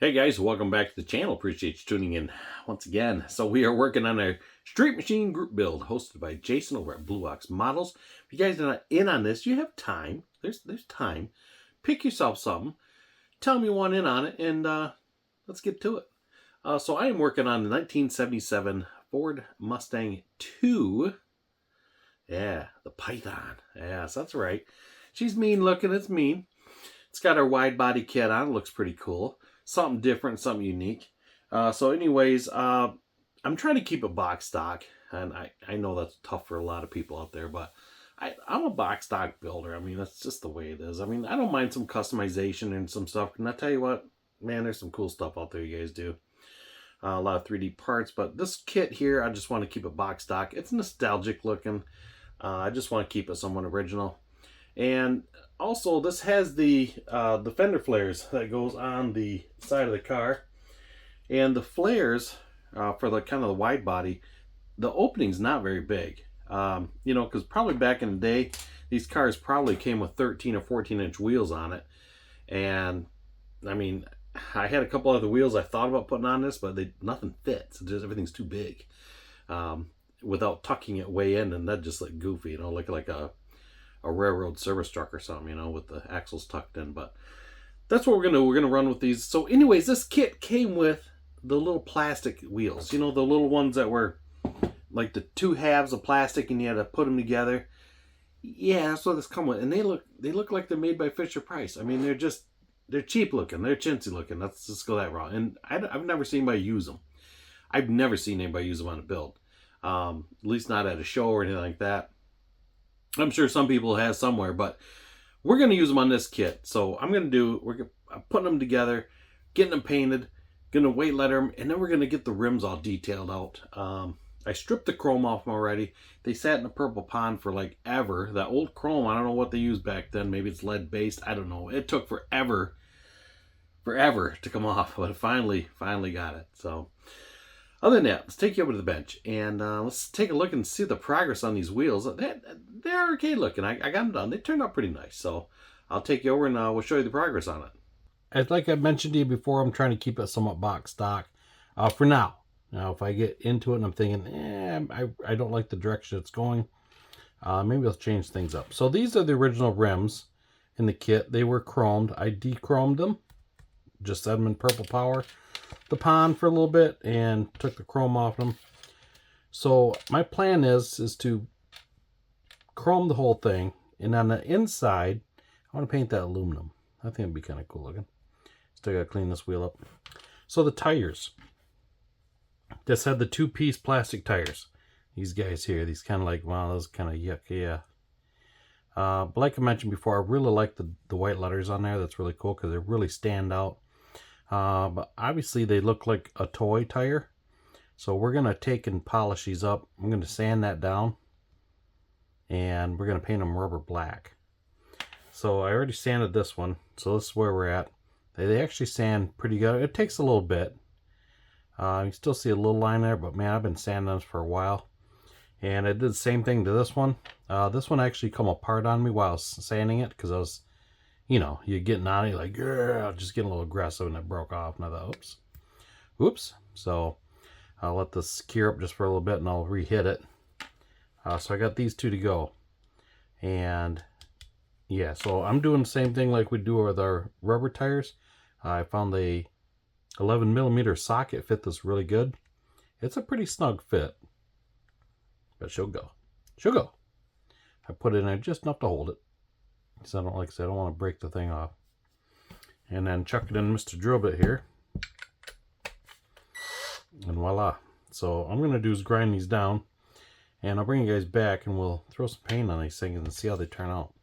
Hey guys, welcome back to the channel. Appreciate you tuning in once again. So we are working on a Street Machine group build hosted by Jason over at Blue Ox Models. If you guys are not in on this, you have time. There's time. Pick yourself something. Tell me you want in on it, and let's get to it. So I am working on the 1977 Ford Mustang II. Yeah, the Python. Yes, that's right. She's mean looking. It's mean. It's got our wide body kit on. It looks pretty cool. Something different, something unique. So anyways, I'm trying to keep it box stock. And I know that's tough for a lot of people out there, but I'm a box stock builder. I mean, that's just the way it is. I mean, I don't mind some customization and some stuff. And I tell you what, man, there's some cool stuff out there you guys do. A lot of 3D parts. But this kit here, I just want to keep it box stock. It's nostalgic looking. I just want to keep it somewhat original. And also, this has the fender flares that goes on the side of the car, and the flares for the kind of the wide body, the opening's not very big. You know, because probably back in the day, these cars probably came with 13 or 14-inch wheels on it, and I mean, I had a couple other wheels I thought about putting on this, but nothing fits. Just everything's too big without tucking it way in, and that just look goofy, you know, like a railroad service truck or something, you know, with the axles tucked in. But that's what we're gonna run with these. So anyways, this kit came with the little plastic wheels, you know, the little ones that were like the two halves of plastic and you had to put them together. Yeah, that's what this come with. And they look like they're made by Fisher Price. I mean, they're cheap looking, they're chintzy looking. Let's just go that route. And I've never seen anybody use them. I've never seen anybody use them on a build, at least not at a show or anything like that. I'm sure some people have somewhere, but we're going to use them on this kit. So I'm putting them together, getting them painted, going to weight letter them, and then we're going to get the rims all detailed out. I stripped the chrome off them already. They sat in a purple pond for like ever. That old chrome, I don't know what they used back then. Maybe it's lead based. I don't know. It took forever to come off, but finally got it. So other than that, let's take you over to the bench and let's take a look and see the progress on these wheels. They're okay looking. I got them done. They turned out pretty nice. So I'll take you over and we'll show you the progress on it. As like I mentioned to you before, I'm trying to keep it somewhat box stock for now. Now, if I get into it and I'm thinking, I don't like the direction it's going, maybe I'll change things up. So these are the original rims in the kit. They were chromed. I de-chromed them. Just set them in purple power. The pond for a little bit and took the chrome off them. So my plan is to chrome the whole thing, and on the inside I want to paint that aluminum. I think it'd be kind of cool looking. Still gotta clean this wheel up. So the tires, this had the two-piece plastic tires. These guys here, these kind of like, wow, those kind of yuck. Yeah, but like I mentioned before, I really like the white letters on there. That's really cool because they really stand out. But obviously they look like a toy tire. So we're going to take and polish these up. I'm going to sand that down. And we're going to paint them rubber black. So I already sanded this one. So this is where we're at. They actually sand pretty good. It takes a little bit. You can still see a little line there. But man, I've been sanding this for a while. And I did the same thing to this one. This one actually come apart on me while I was sanding it. Because I was... You know, you're getting on it, you're like, yeah, just getting a little aggressive, and it broke off. And I thought, oops. So I'll let this cure up just for a little bit, and I'll re-hit it. So I got these two to go. And yeah, so I'm doing the same thing like we do with our rubber tires. I found the 11mm socket fit this really good. It's a pretty snug fit. But she'll go. She'll go. I put it in there just enough to hold it. So I don't, like I said, I don't want to break the thing off. And then chuck it in Mr. Drill Bit here. And voila. So all I'm going to do is grind these down. And I'll bring you guys back and we'll throw some paint on these things and see how they turn out.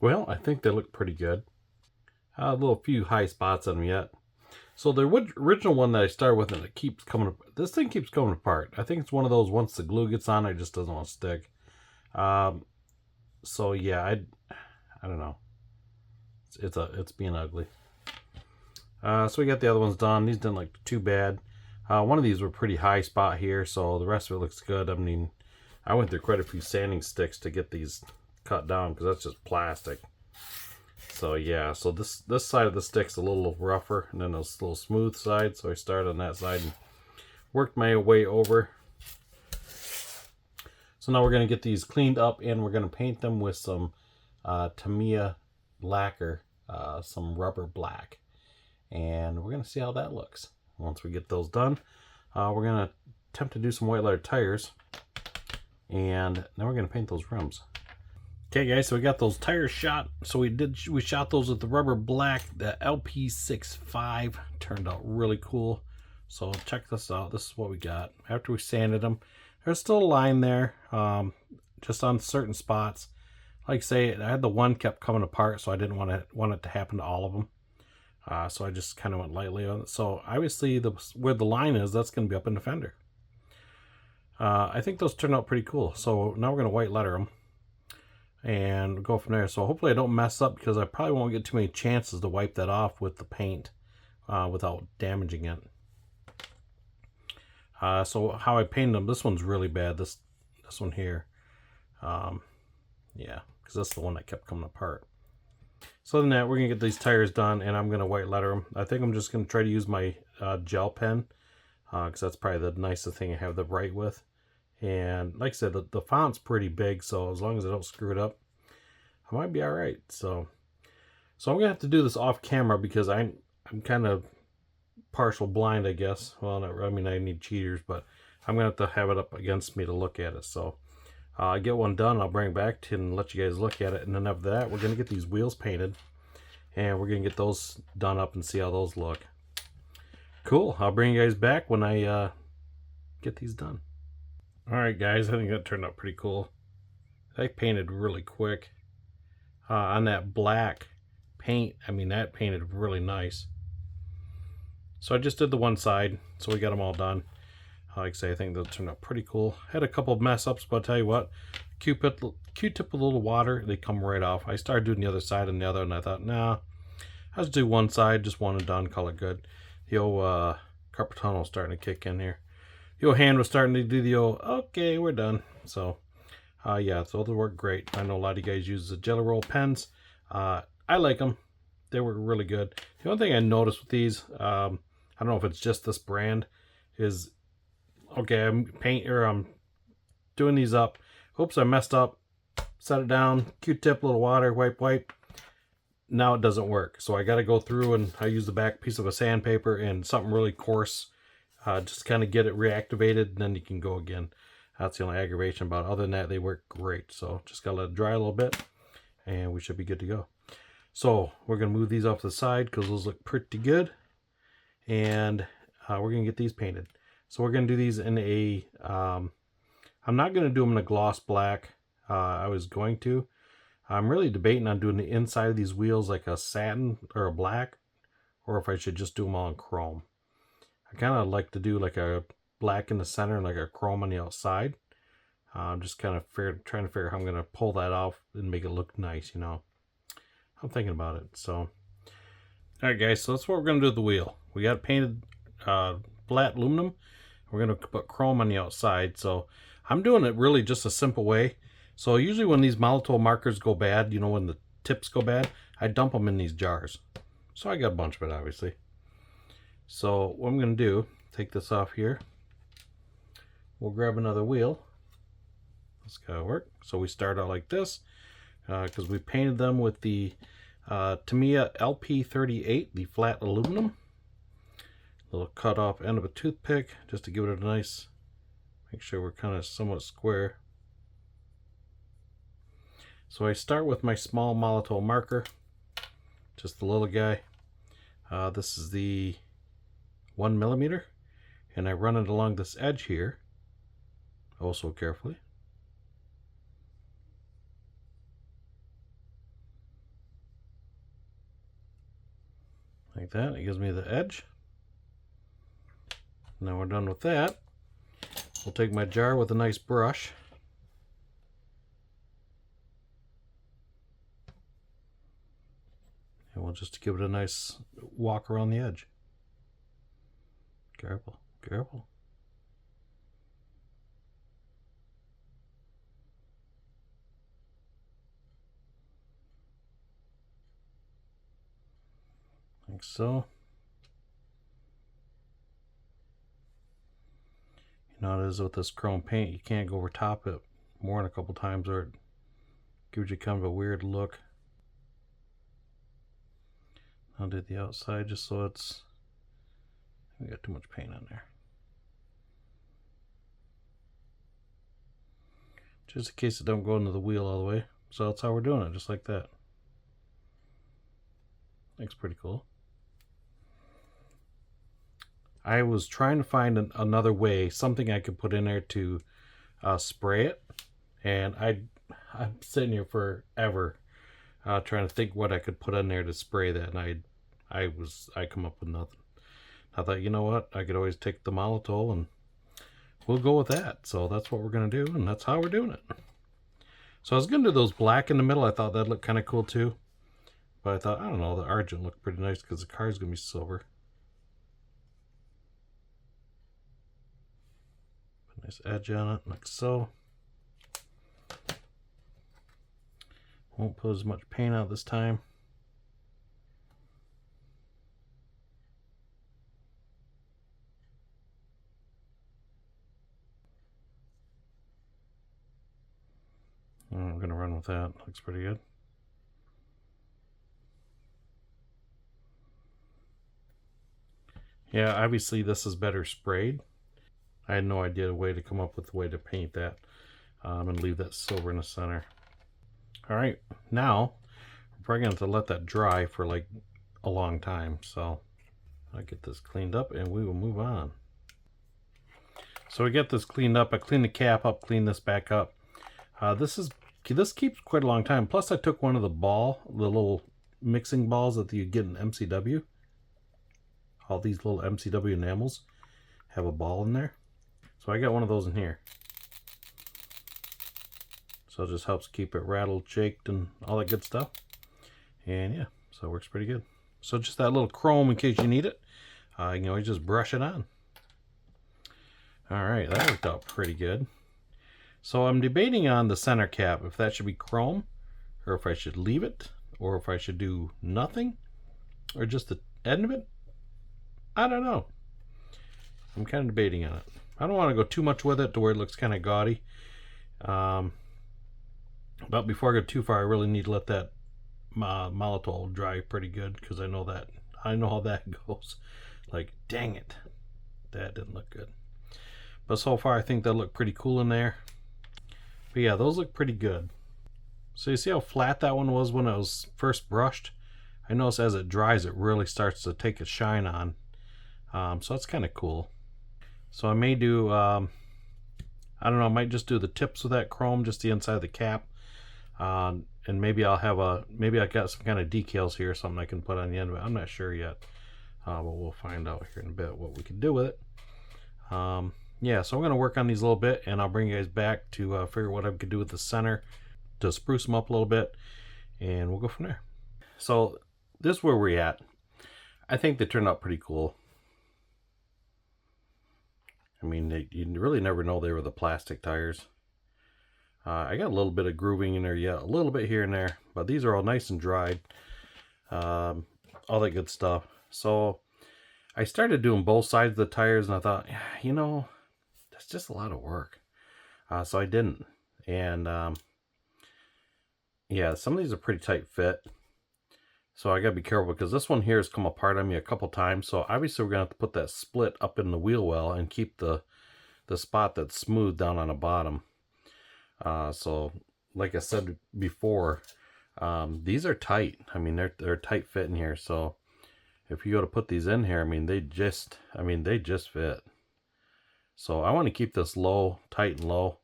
Well, I think they look pretty good. A little few high spots on them yet. So the original one that I started with, and it keeps coming apart. This thing keeps coming apart. I think it's one of those, once the glue gets on, it just doesn't want to stick. So yeah, I don't know. It's being ugly. So we got the other ones done. These didn't look too bad. One of these were pretty high spot here, so the rest of it looks good. I mean, I went through quite a few sanding sticks to get these cut down because that's just plastic. So yeah, so this side of the stick's a little rougher, and then this little smooth side. So I started on that side and worked my way over. So now we're going to get these cleaned up, and we're going to paint them with some Tamiya lacquer, some rubber black. And we're going to see how that looks. Once we get those done, we're going to attempt to do some white letter tires. And then we're going to paint those rims. Okay guys, so we got those tires shot. So we shot those with the rubber black. The LP65 turned out really cool. So check this out. This is what we got. After we sanded them, there's still a line there, just on certain spots. Like I say, I had the one kept coming apart, so I didn't want it to happen to all of them. So I just kind of went lightly on it. So obviously, where the line is, that's going to be up in the fender. I think those turned out pretty cool. So now we're going to white letter them and go from there. So hopefully I don't mess up, because I probably won't get too many chances to wipe that off with the paint without damaging it. So how I painted them, this one's really bad, this one here. Yeah, because that's the one that kept coming apart. So other than that, we're going to get these tires done, and I'm going to white letter them. I think I'm just going to try to use my gel pen, because that's probably the nicest thing I have to write with. And like I said, the font's pretty big, so as long as I don't screw it up, I might be all right. So I'm gonna have to do this off camera, because I'm kind of partial blind, I guess. Well, not, I mean, I need cheaters, but I'm gonna have to have it up against me to look at it. So I get one done, I'll bring it back to you and let you guys look at it. And then after that, we're gonna get these wheels painted, and we're gonna get those done up and see how those look. Cool. I'll bring you guys back when I get these done. Alright guys, I think that turned out pretty cool. I painted really quick. On that black paint, I mean, that painted really nice. So I just did the one side, so we got them all done. Like I say, I think that turned out pretty cool. Had a couple of mess ups, but I'll tell you what, Q-tip a little water, they come right off. I started doing the other side and the other, and I thought, nah, I'll just do one side, just one and done, call it good. The old carpal tunnel starting to kick in here. The old hand was starting to do the old, okay, we're done. So, yeah, so they work great. I know a lot of you guys use the Jelly Roll pens. I like them. They work really good. The only thing I noticed with these, I don't know if it's just this brand, is, okay, I'm doing these up. Oops, I messed up. Set it down, Q-tip, little water, wipe. Now it doesn't work. So I got to go through, and I use the back piece of a sandpaper and something really coarse. Just kind of get it reactivated, and then you can go again. That's the only aggravation about it. Other than that, they work great. So just gotta let it dry a little bit, and we should be good to go. So we're gonna move these off to the side, because those look pretty good, and we're gonna get these painted. So we're gonna do these in a I'm not gonna do them in a gloss black. I was going to. I'm really debating on doing the inside of these wheels like a satin or a black, or if I should just do them all in chrome. I kind of like to do like a black in the center and like a chrome on the outside. I'm just kind of trying to figure out how I'm going to pull that off and make it look nice, you know. I'm thinking about it. So, alright guys, so that's what we're going to do with the wheel. We got it painted flat aluminum. We're going to put chrome on the outside. So I'm doing it really just a simple way. So usually when these Molotow markers go bad, you know, when the tips go bad, I dump them in these jars. So I got a bunch of it, obviously. So what I'm going to do, take this off here. We'll grab another wheel. That's gotta work. So we start out like this, because we painted them with the Tamiya LP38, the flat aluminum. Little cut off end of a toothpick, just to give it a nice, make sure we're kind of somewhat square. So I start with my small Molotow marker, just the little guy. This is the 1mm, and I run it along this edge here, also carefully. Like that, it gives me the edge. Now we're done with that. We'll take my jar with a nice brush. And we'll just give it a nice walk around the edge. Careful, careful. like so. You know, it is with this chrome paint, you can't go over top it more than a couple times or it gives you kind of a weird look. I'll do the outside just so it's, we got too much paint on there. Just in case it don't go into the wheel all the way. So that's how we're doing it, just like that. Looks pretty cool. I was trying to find another way, something I could put in there to spray it, and I'm sitting here forever trying to think what I could put in there to spray that, and I come up with nothing. I thought, you know what, I could always take the Molotov and we'll go with that. So that's what we're gonna do, and that's how we're doing it. So I was gonna do those black in the middle. I thought that'd look kind of cool too, but I thought, I don't know, the argent looked pretty nice because the car's gonna be silver. Nice edge on it, like so. Won't put as much paint out this time. I'm gonna run with that. Looks pretty good. Yeah, obviously this is better sprayed. I had no idea a way to come up with a way to paint that. And leave that silver in the center. All right, now we're probably gonna have to let that dry for like a long time. So I'll get this cleaned up and we will move on. So we get this cleaned up. I cleaned the cap up, cleaned this back up. This keeps quite a long time. Plus I took one of the little mixing balls that you get in MCW. All these little MCW enamels have a ball in there. So I got one of those in here. So it just helps keep it rattled, shaked, and all that good stuff. And yeah, so it works pretty good. So just that little chrome in case you need it. You can always just brush it on. All right, that worked out pretty good. So I'm debating on the center cap, if that should be chrome, or if I should leave it, or if I should do nothing, or just the end of it. I don't know. I'm kind of debating on it. I don't want to go too much with it to where it looks kind of gaudy. But before I go too far, I really need to let that Molotov dry pretty good, because I know how that goes. Like, dang it, that didn't look good. But so far, I think that looked pretty cool in there. But yeah, those look pretty good. So you see how flat that one was when it was first brushed? I notice as it dries, it really starts to take a shine on. So that's kind of cool. So I may do, I don't know, I might just do the tips with that chrome, just the inside of the cap. And maybe maybe I got some kind of decals here or something I can put on the end of it. I'm not sure yet. But we'll find out here in a bit what we can do with it. Yeah, so I'm going to work on these a little bit, and I'll bring you guys back to figure out what I could do with the center to spruce them up a little bit, and we'll go from there. So this is where we're at. I think they turned out pretty cool. I mean, you really never know they were the plastic tires. I got a little bit of grooving in there yet, a little bit here and there, but these are all nice and dried. All that good stuff. So I started doing both sides of the tires, and I thought, you know, that's just a lot of work. So I didn't. And yeah, some of these are pretty tight fit. So I gotta be careful, because this one here has come apart on me a couple times. So obviously we're gonna have to put that split up in the wheel well and keep the spot that's smooth down on the bottom. So like I said before, these are tight. I mean, they're tight fit in here. So if you go to put these in here, I mean, they just fit. So I want to keep this low, tight and low.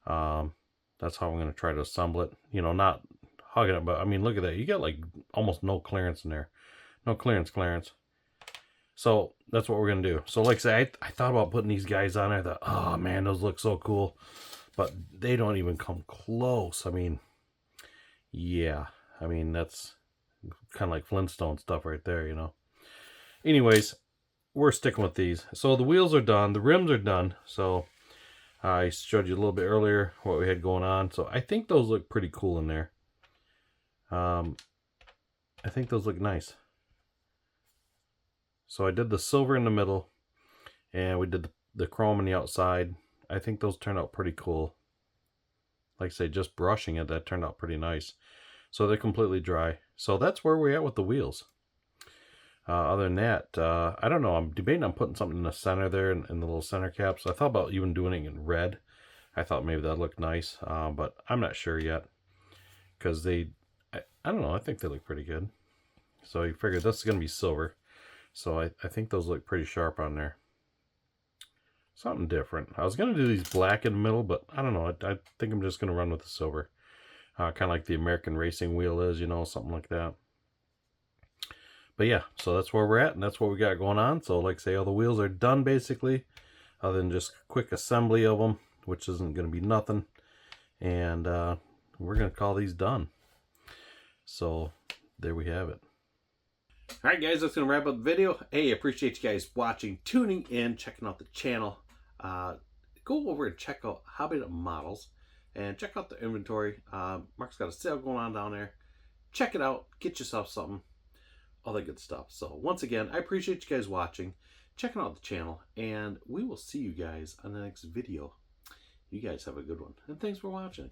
That's how I'm going to try to assemble it. You know, not hugging it, but I mean, look at that. You got like almost no clearance in there. No clearance. So that's what we're going to do. So like I said, I thought about putting these guys on there. I thought, oh man, those look so cool. But they don't even come close. I mean, yeah. I mean, that's kind of like Flintstone stuff right there, you know. Anyways, we're sticking with these. So the wheels are done. The rims are done. So I showed you a little bit earlier what we had going on. So I think those look pretty cool in there. I think those look nice. So I did the silver in the middle, and we did the chrome on the outside. I think those turned out pretty cool. Like I say, just brushing it, that turned out pretty nice. So they're completely dry. So that's where we're at with the wheels. Other than that, I don't know. I'm debating on putting something in the center there, in the little center caps. I thought about even doing it in red. I thought maybe that'd look nice, but I'm not sure yet. Because I don't know, I think they look pretty good. So you figure this is going to be silver. So I think those look pretty sharp on there. Something different. I was going to do these black in the middle, but I don't know. I think I'm just going to run with the silver. Kind of like the American racing wheel is, you know, something like that. But yeah, so that's where we're at, and that's what we got going on. So like I say, all the wheels are done basically, other than just quick assembly of them, which isn't going to be nothing. And we're going to call these done. So there we have it. All right, guys, that's going to wrap up the video. Hey, appreciate you guys watching, tuning in, checking out the channel. Go over and check out Hobby Models and check out the inventory. Mark's got a sale going on down there. Check it out. Get yourself something. All that good stuff. So once again, I appreciate you guys watching, checking out the channel, and we will see you guys on the next video. You guys have a good one, and thanks for watching.